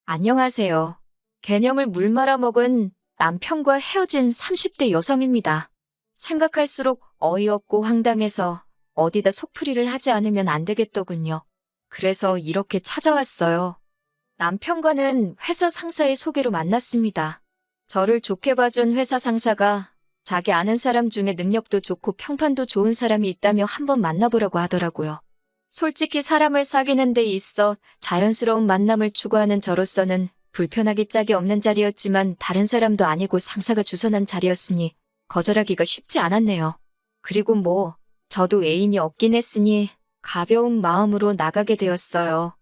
안녕하세요. 개념을 물 말아먹은 남편과 헤어진 30대 여성입니다. 생각할수록 어이없고 황당해서 어디다 속풀이를 하지 않으면 안 되겠더군요. 그래서 이렇게 찾아왔어요. 남편과는 회사 상사의 소개로 만났습니다. 저를 좋게 봐준 회사 상사가 자기 아는 사람 중에 능력도 좋고 평판도 좋은 사람이 있다며 한번 만나보라고 하더라고요. 솔직히 사람을 사귀는 데 있어 자연스러운 만남을 추구하는 저로서는 불편하기 짝이 없는 자리였지만 다른 사람도 아니고 상사가 주선한 자리였으니 거절하기가 쉽지 않았네요. 그리고 저도 애인이 없긴 했으니 가벼운 마음으로 나가게 되었어요.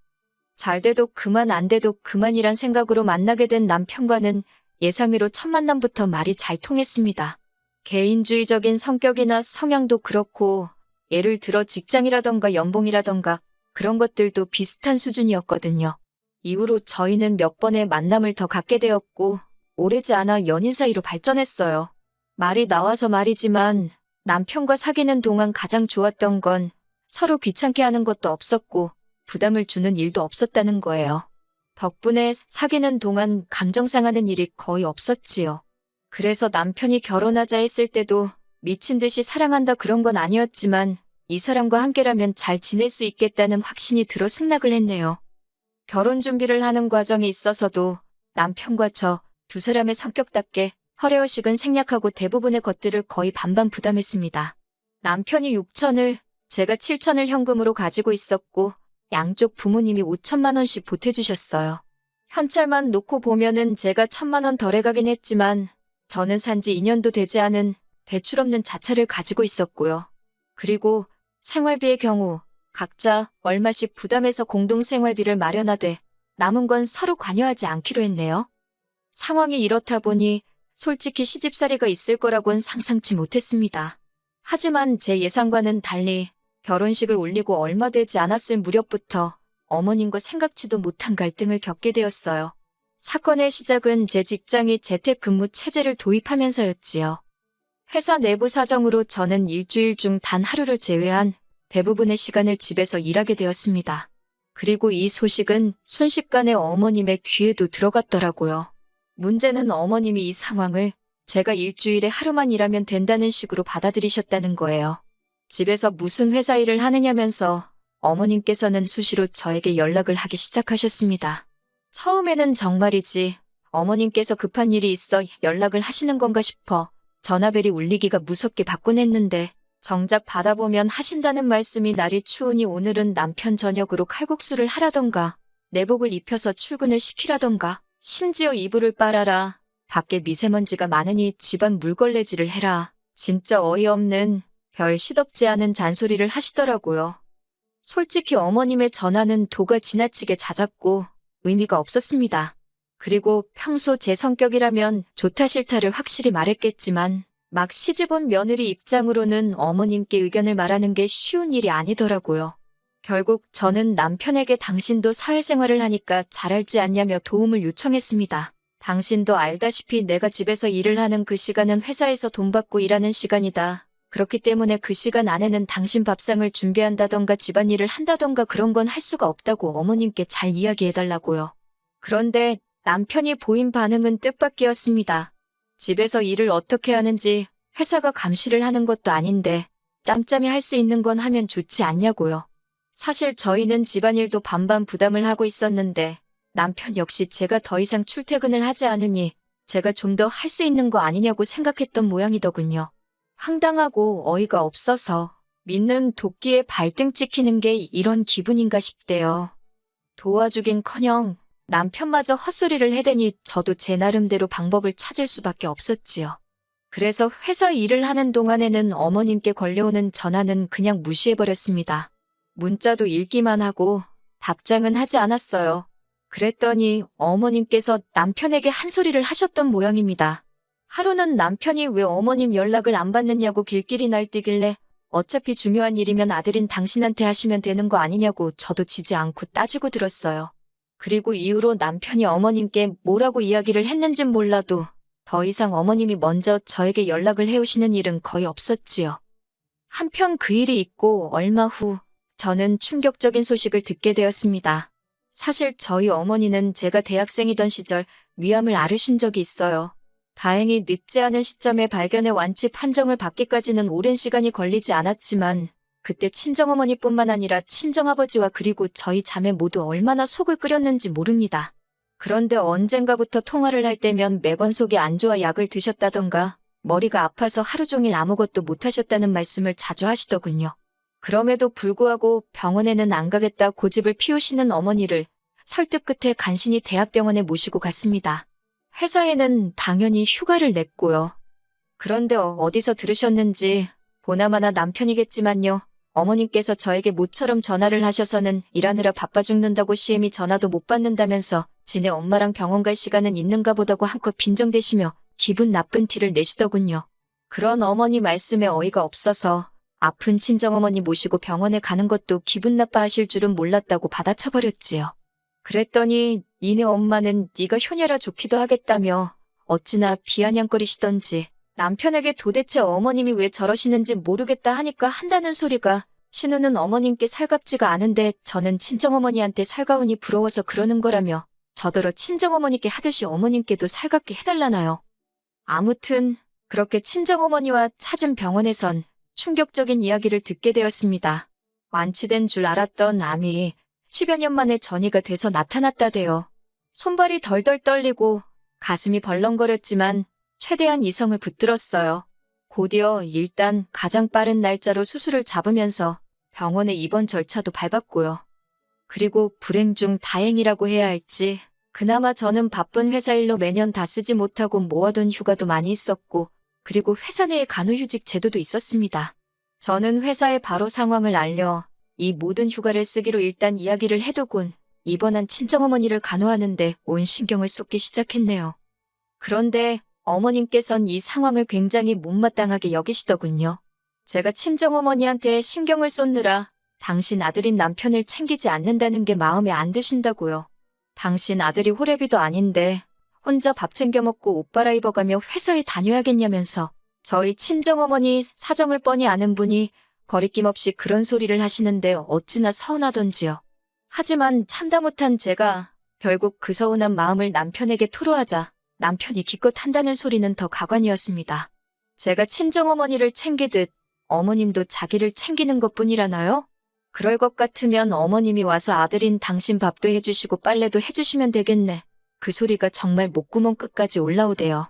잘 돼도 그만 안 돼도 그만이란 생각으로 만나게 된 남편과는 예상외로 첫 만남부터 말이 잘 통했습니다. 개인주의적인 성격이나 성향도 그렇고 예를 들어 직장이라던가 연봉이라던가 그런 것들도 비슷한 수준이었거든요. 이후로 저희는 몇 번의 만남을 더 갖게 되었고 오래지 않아 연인 사이로 발전했어요. 말이 나와서 말이지만 남편과 사귀는 동안 가장 좋았던 건 서로 귀찮게 하는 것도 없었고 부담을 주는 일도 없었다는 거예요. 덕분에 사귀는 동안 감정 상하는 일이 거의 없었지요. 그래서 남편이 결혼하자 했을 때도 미친 듯이 사랑한다 그런 건 아니었지만 이 사람과 함께라면 잘 지낼 수 있겠다는 확신이 들어 승낙을 했네요. 결혼 준비를 하는 과정에 있어서도 남편과 저 두 사람의 성격답게 허례허식은 생략하고 대부분의 것들을 거의 반반 부담했습니다. 남편이 6천을, 제가 7천을 현금으로 가지고 있었고 양쪽 부모님이 5천만 원씩 보태주셨어요. 현찰만 놓고 보면은 제가 1,000만 원 덜해가긴 했지만 저는 산지 2년도 되지 않은 대출 없는 자차를 가지고 있었고요. 그리고 생활비의 경우 각자 얼마씩 부담해서 공동생활비를 마련하되 남은 건 서로 관여하지 않기로 했네요. 상황이 이렇다 보니 솔직히 시집살이가 있을 거라고는 상상치 못했습니다. 하지만 제 예상과는 달리 결혼식을 올리고 얼마 되지 않았을 무렵부터 어머님과 생각지도 못한 갈등을 겪게 되었어요. 사건의 시작은 제 직장이 재택근무 체제를 도입하면서였지요. 회사 내부 사정으로 저는 일주일 중 단 하루를 제외한 대부분의 시간을 집에서 일하게 되었습니다. 그리고 이 소식은 순식간에 어머님의 귀에도 들어갔더라고요. 문제는 어머님이 이 상황을 제가 일주일에 하루만 일하면 된다는 식으로 받아들이셨다는 거예요. 집에서 무슨 회사 일을 하느냐면서 어머님께서는 수시로 저에게 연락을 하기 시작하셨습니다. 처음에는 정말이지 어머님께서 급한 일이 있어 연락을 하시는 건가 싶어 전화벨이 울리기가 무섭게 받곤 했는데 정작 받아보면 하신다는 말씀이 날이 추우니 오늘은 남편 저녁으로 칼국수를 하라던가 내복을 입혀서 출근을 시키라던가 심지어 이불을 빨아라. 밖에 미세먼지가 많으니 집안 물걸레질을 해라. 진짜 어이없는 별 시덥지 않은 잔소리를 하시더라고요. 솔직히 어머님의 전화는 도가 지나치게 잦았고 의미가 없었습니다. 그리고 평소 제 성격이라면 좋다 싫다를 확실히 말했겠지만 막 시집온 며느리 입장으로는 어머님께 의견을 말하는 게 쉬운 일이 아니더라고요. 결국 저는 남편에게 당신도 사회생활을 하니까 잘 알지 않냐며 도움을 요청했습니다. 당신도 알다시피 내가 집에서 일을 하는 그 시간은 회사에서 돈 받고 일하는 시간이다. 그렇기 때문에 그 시간 안에는 당신 밥상을 준비한다던가 집안일을 한다던가 그런 건 할 수가 없다고 어머님께 잘 이야기해달라고요. 그런데 남편이 보인 반응은 뜻밖이었습니다. 집에서 일을 어떻게 하는지 회사가 감시를 하는 것도 아닌데 짬짬이 할 수 있는 건 하면 좋지 않냐고요. 사실 저희는 집안일도 반반 부담을 하고 있었는데 남편 역시 제가 더 이상 출퇴근을 하지 않으니 제가 좀 더 할 수 있는 거 아니냐고 생각했던 모양이더군요. 황당하고 어이가 없어서 믿는 도끼에 발등 찍히는 게 이런 기분인가 싶대요. 도와주긴커녕 남편마저 헛소리를 해대니 저도 제 나름대로 방법을 찾을 수밖에 없었지요. 그래서 회사 일을 하는 동안에는 어머님께 걸려오는 전화는 그냥 무시해버렸습니다. 문자도 읽기만 하고 답장은 하지 않았어요. 그랬더니 어머님께서 남편에게 한 소리를 하셨던 모양입니다. 하루는 남편이 왜 어머님 연락을 안 받느냐고 길길이 날뛰길래 어차피 중요한 일이면 아들인 당신한테 하시면 되는 거 아니냐고 저도 지지 않고 따지고 들었어요. 그리고 이후로 남편이 어머님께 뭐라고 이야기를 했는진 몰라도 더 이상 어머님이 먼저 저에게 연락을 해오시는 일은 거의 없었지요. 한편 그 일이 있고 얼마 후 저는 충격적인 소식을 듣게 되었습니다. 사실 저희 어머니는 제가 대학생이던 시절 위암을 앓으신 적이 있어요. 다행히 늦지 않은 시점에 발견해 완치 판정을 받기까지는 오랜 시간이 걸리지 않았지만 그때 친정어머니뿐만 아니라 친정아버지와 그리고 저희 자매 모두 얼마나 속을 끓였는지 모릅니다. 그런데 언젠가부터 통화를 할 때면 매번 속이 안 좋아 약을 드셨다던가 머리가 아파서 하루 종일 아무것도 못하셨다는 말씀을 자주 하시더군요. 그럼에도 불구하고 병원에는 안 가겠다 고집을 피우시는 어머니를 설득 끝에 간신히 대학병원에 모시고 갔습니다. 회사에는 당연히 휴가를 냈고요. 그런데 어디서 들으셨는지 보나마나 남편이겠지만요. 어머님께서 저에게 모처럼 전화를 하셔서는 일하느라 바빠 죽는다고 시엠이 전화도 못 받는다면서 지네 엄마랑 병원 갈 시간은 있는가 보다고 한껏 빈정대시며 기분 나쁜 티를 내시더군요. 그런 어머니 말씀에 어이가 없어서 아픈 친정어머니 모시고 병원에 가는 것도 기분 나빠하실 줄은 몰랐다고 받아쳐버렸지요. 그랬더니 니네 엄마는 네가 효녀라 좋기도 하겠다며 어찌나 비아냥거리시던지 남편에게 도대체 어머님이 왜 저러시는지 모르겠다 하니까 한다는 소리가 신우는 어머님께 살갑지가 않은데 저는 친정어머니한테 살가우니 부러워서 그러는 거라며 저더러 친정어머니께 하듯이 어머님께도 살갑게 해달라나요. 아무튼 그렇게 친정어머니와 찾은 병원에선 충격적인 이야기를 듣게 되었습니다. 완치된 줄 알았던 암이 10여 년 만에 전이가 돼서 나타났다대요. 손발이 덜덜 떨리고 가슴이 벌렁거렸지만 최대한 이성을 붙들었어요. 곧이어 일단 가장 빠른 날짜로 수술을 잡으면서 병원의 입원 절차도 밟았고요. 그리고 불행 중 다행이라고 해야 할지 그나마 저는 바쁜 회사 일로 매년 다 쓰지 못하고 모아둔 휴가도 많이 있었고 그리고 회사 내에 간호휴직 제도도 있었습니다. 저는 회사에 바로 상황을 알려 이 모든 휴가를 쓰기로 일단 이야기를 해두곤 입원한 친정어머니를 간호하는데 온 신경을 쏟기 시작했네요. 그런데 어머님께선 이 상황을 굉장히 못마땅하게 여기시더군요. 제가 친정어머니한테 신경을 쏟느라 당신 아들인 남편을 챙기지 않는다는 게 마음에 안 드신다고요. 당신 아들이 호래비도 아닌데 혼자 밥 챙겨 먹고 옷 갈아입어가며 회사에 다녀야겠냐면서 저희 친정어머니 사정을 뻔히 아는 분이 거리낌 없이 그런 소리를 하시는데 어찌나 서운하던지요. 하지만 참다 못한 제가 결국 그 서운한 마음을 남편에게 토로하자 남편이 기껏 한다는 소리는 더 가관이었습니다. 제가 친정어머니를 챙기듯 어머님도 자기를 챙기는 것뿐이라나요? 그럴 것 같으면 어머님이 와서 아들인 당신 밥도 해주시고 빨래도 해주시면 되겠네. 그 소리가 정말 목구멍 끝까지 올라오대요.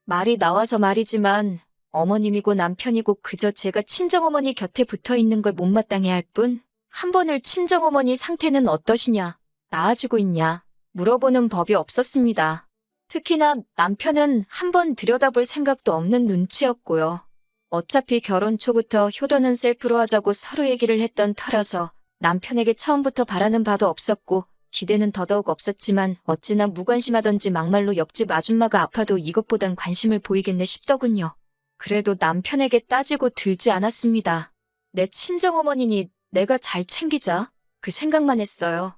말이 나와서 말이지만 어머님이고 남편이고 그저 제가 친정어머니 곁에 붙어있는 걸 못마땅해 할 뿐 한 번을 친정어머니 상태는 어떠시냐, 나아지고 있냐 물어보는 법이 없었습니다. 특히나 남편은 한 번 들여다볼 생각도 없는 눈치였고요. 어차피 결혼 초부터 효도는 셀프로 하자고 서로 얘기를 했던 터라서 남편에게 처음부터 바라는 바도 없었고 기대는 더더욱 없었지만 어찌나 무관심하던지 막말로 옆집 아줌마가 아파도 이것보단 관심을 보이겠네 싶더군요. 그래도 남편에게 따지고 들지 않았습니다. 내 친정어머니니 내가 잘 챙기자 그 생각만 했어요.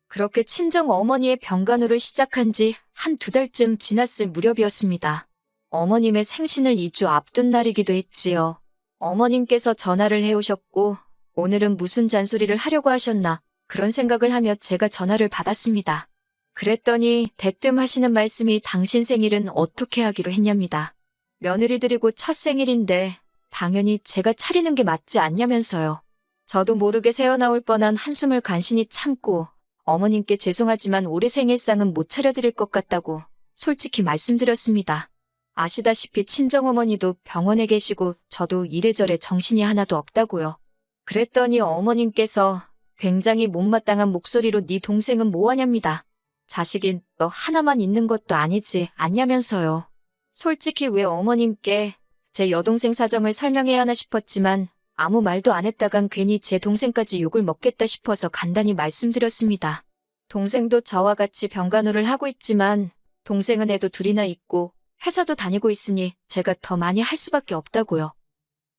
그렇게 친정어머니의 병간호를 시작한 지 한 2달쯤 지났을 무렵이었습니다. 어머님의 생신을 2주 앞둔 날이기도 했지요. 어머님께서 전화를 해오셨고 오늘은 무슨 잔소리를 하려고 하셨나 그런 생각을 하며 제가 전화를 받았습니다. 그랬더니 대뜸 하시는 말씀이 당신 생일은 어떻게 하기로 했냐입니다. 며느리들이고 첫 생일인데 당연히 제가 차리는 게 맞지 않냐면서요. 저도 모르게 새어나올 뻔한 한숨을 간신히 참고 어머님께 죄송하지만 올해 생일상은 못 차려드릴 것 같다고 솔직히 말씀드렸습니다. 아시다시피 친정어머니도 병원에 계시고 저도 이래저래 정신이 하나도 없다고요. 그랬더니 어머님께서 굉장히 못마땅한 목소리로 네 동생은 뭐하냐입니다. 자식이 너 하나만 있는 것도 아니지 않냐면서요. 솔직히 왜 어머님께 제 여동생 사정을 설명해야 하나 싶었지만 아무 말도 안 했다간 괜히 제 동생까지 욕을 먹겠다 싶어서 간단히 말씀드렸습니다. 동생도 저와 같이 병간호를 하고 있지만 동생은 애도 둘이나 있고 회사도 다니고 있으니 제가 더 많이 할 수밖에 없다고요.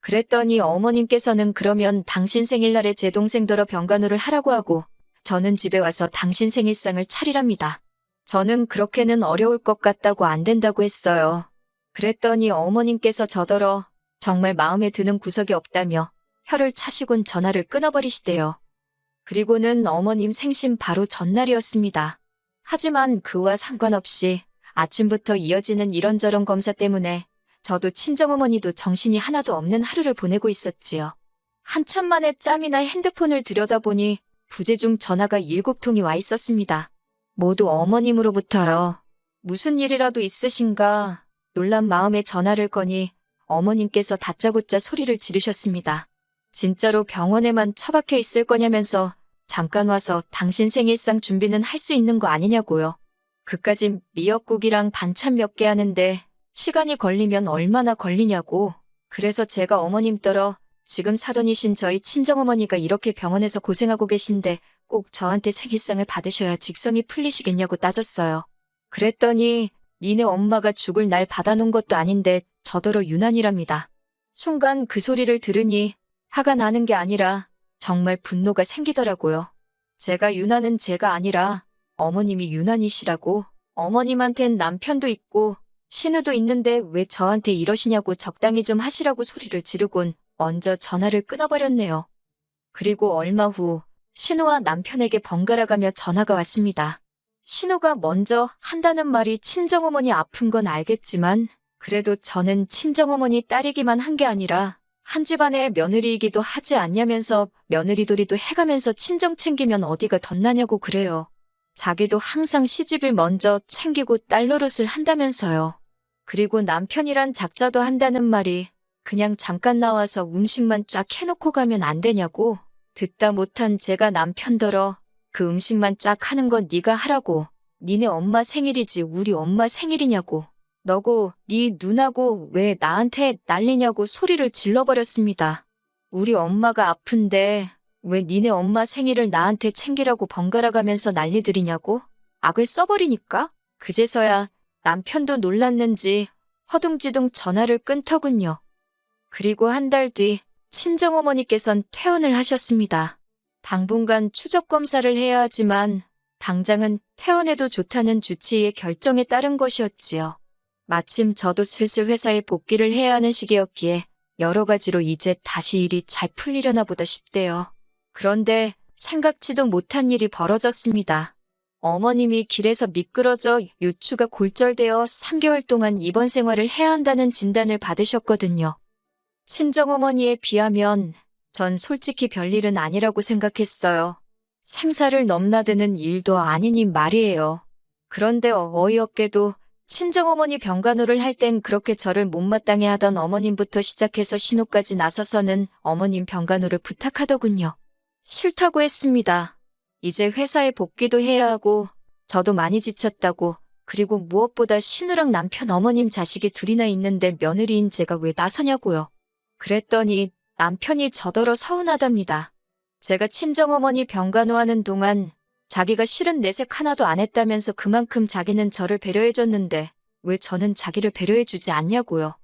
그랬더니 어머님께서는 그러면 당신 생일날에 제 동생더러 병간호를 하라고 하고 저는 집에 와서 당신 생일상을 차리랍니다. 저는 그렇게는 어려울 것 같다고 안 된다고 했어요. 그랬더니 어머님께서 저더러 정말 마음에 드는 구석이 없다며 혀를 차시곤 전화를 끊어버리시대요. 그리고는 어머님 생신 바로 전날이었습니다. 하지만 그와 상관없이 아침부터 이어지는 이런저런 검사 때문에 저도 친정어머니도 정신이 하나도 없는 하루를 보내고 있었지요. 한참 만에 짬이나 핸드폰을 들여다보니 부재중 전화가 7통이 와 있었습니다. 모두 어머님으로부터요. 무슨 일이라도 있으신가 놀란 마음에 전화를 거니 어머님께서 다짜고짜 소리를 지르셨습니다. 진짜로 병원에만 처박혀 있을 거냐면서 잠깐 와서 당신 생일상 준비는 할 수 있는 거 아니냐고요. 그까짓 미역국이랑 반찬 몇 개 하는데 시간이 걸리면 얼마나 걸리냐고. 그래서 제가 어머님 떨어 지금 사돈이신 저희 친정어머니가 이렇게 병원에서 고생하고 계신데 꼭 저한테 생일상을 받으셔야 직성이 풀리시겠냐고 따졌어요. 그랬더니 니네 엄마가 죽을 날 받아놓은 것도 아닌데 저더러 유난이랍니다. 순간 그 소리를 들으니 화가 나는 게 아니라 정말 분노가 생기더라고요. 제가 유난은 제가 아니라 어머님이 유난이시라고. 어머님한텐 남편도 있고 신우도 있는데 왜 저한테 이러시냐고 적당히 좀 하시라고 소리를 지르곤 먼저 전화를 끊어버렸네요. 그리고 얼마 후 신우와 남편에게 번갈아가며 전화가 왔습니다. 신우가 먼저 한다는 말이 친정어머니 아픈 건 알겠지만 그래도 저는 친정어머니 딸이기만 한 게 아니라 한 집안의 며느리이기도 하지 않냐면서 며느리돌이도 해가면서 친정 챙기면 어디가 덧나냐고 그래요. 자기도 항상 시집을 먼저 챙기고 딸 노릇을 한다면서요. 그리고 남편이란 작자도 한다는 말이 그냥 잠깐 나와서 음식만 쫙 해놓고 가면 안 되냐고. 듣다 못한 제가 남편더러 그 음식만 쫙 하는 건 네가 하라고. 니네 엄마 생일이지 우리 엄마 생일이냐고. 너고 네 누나고 왜 나한테 난리냐고 소리를 질러버렸습니다. 우리 엄마가 아픈데 왜 니네 엄마 생일을 나한테 챙기라고 번갈아가면서 난리들이냐고? 악을 써버리니까? 그제서야 남편도 놀랐는지 허둥지둥 전화를 끊더군요. 그리고 한 달 뒤 친정어머니께선 퇴원을 하셨습니다. 당분간 추적검사를 해야 하지만 당장은 퇴원해도 좋다는 주치의의 결정에 따른 것이었지요. 마침 저도 슬슬 회사에 복귀를 해야 하는 시기였기에 여러 가지로 이제 다시 일이 잘 풀리려나 보다 싶대요. 그런데 생각지도 못한 일이 벌어졌습니다. 어머님이 길에서 미끄러져 요추가 골절되어 3개월 동안 입원 생활을 해야 한다는 진단을 받으셨거든요. 친정어머니에 비하면 전 솔직히 별일은 아니라고 생각했어요. 생사를 넘나드는 일도 아니니 말이에요. 그런데 어이없게도 친정어머니 병간호를 할 땐 그렇게 저를 못마땅해 하던 어머님부터 시작해서 신우까지 나서서는 어머님 병간호를 부탁하더군요. 싫다고 했습니다. 이제 회사에 복귀도 해야 하고 저도 많이 지쳤다고. 그리고 무엇보다 신우랑 남편 어머님 자식이 둘이나 있는데 며느리인 제가 왜 나서냐고요. 그랬더니 남편이 저더러 서운하답니다. 제가 친정어머니 병간호하는 동안 자기가 싫은 내색 하나도 안 했다면서 그만큼 자기는 저를 배려해줬는데 왜 저는 자기를 배려해주지 않냐고요.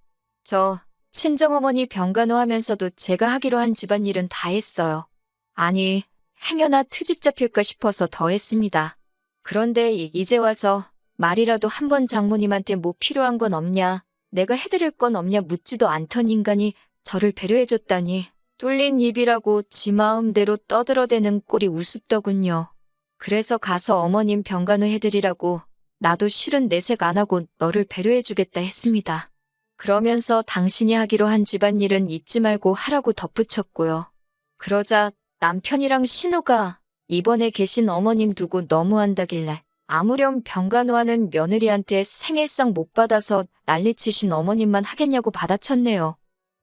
저 친정어머니 병간호하면서도 제가 하기로 한 집안일은 다 했어요. 아니 행여나 트집 잡힐까 싶어서 더 했습니다. 그런데 이제 와서 말이라도 한번 장모님한테 뭐 필요한 건 없냐, 내가 해드릴 건 없냐 묻지도 않던 인간이 저를 배려해줬다니 뚫린 입이라고 지 마음대로 떠들어대는 꼴이 우습더군요. 그래서 가서 어머님 병간호 해드리라고 나도 싫은 내색 안 하고 너를 배려해주겠다 했습니다. 그러면서 당신이 하기로 한 집안일은 잊지 말고 하라고 덧붙였고요. 그러자 남편이랑 신우가 입원해 계신 어머님 두고 너무한다길래 아무렴 병간호하는 며느리한테 생일상 못 받아서 난리치신 어머님만 하겠냐고 받아쳤네요.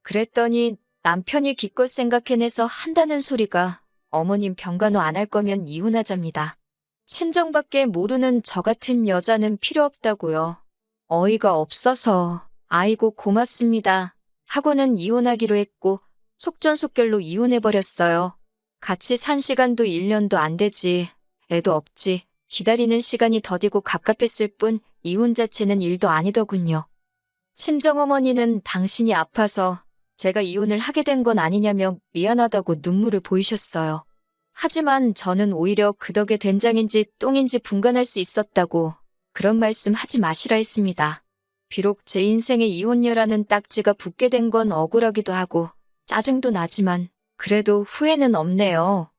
그랬더니 남편이 기껏 생각해내서 한다는 소리가 어머님 병간호 안 할 거면 이혼하자입니다. 친정밖에 모르는 저 같은 여자는 필요 없다고요. 어이가 없어서 아이고 고맙습니다 하고는 이혼하기로 했고 속전속결로 이혼해버렸어요. 같이 산 시간도 1년도 안 되지. 애도 없지. 기다리는 시간이 더디고 갑갑했을 뿐 이혼 자체는 일도 아니더군요. 친정어머니는 당신이 아파서 제가 이혼을 하게 된 건 아니냐며 미안하다고 눈물을 보이셨어요. 하지만 저는 오히려 그 덕에 된장인지 똥인지 분간할 수 있었다고 그런 말씀 하지 마시라 했습니다. 비록 제 인생에 이혼녀라는 딱지가 붙게 된 건 억울하기도 하고 짜증도 나지만 그래도 후회는 없네요.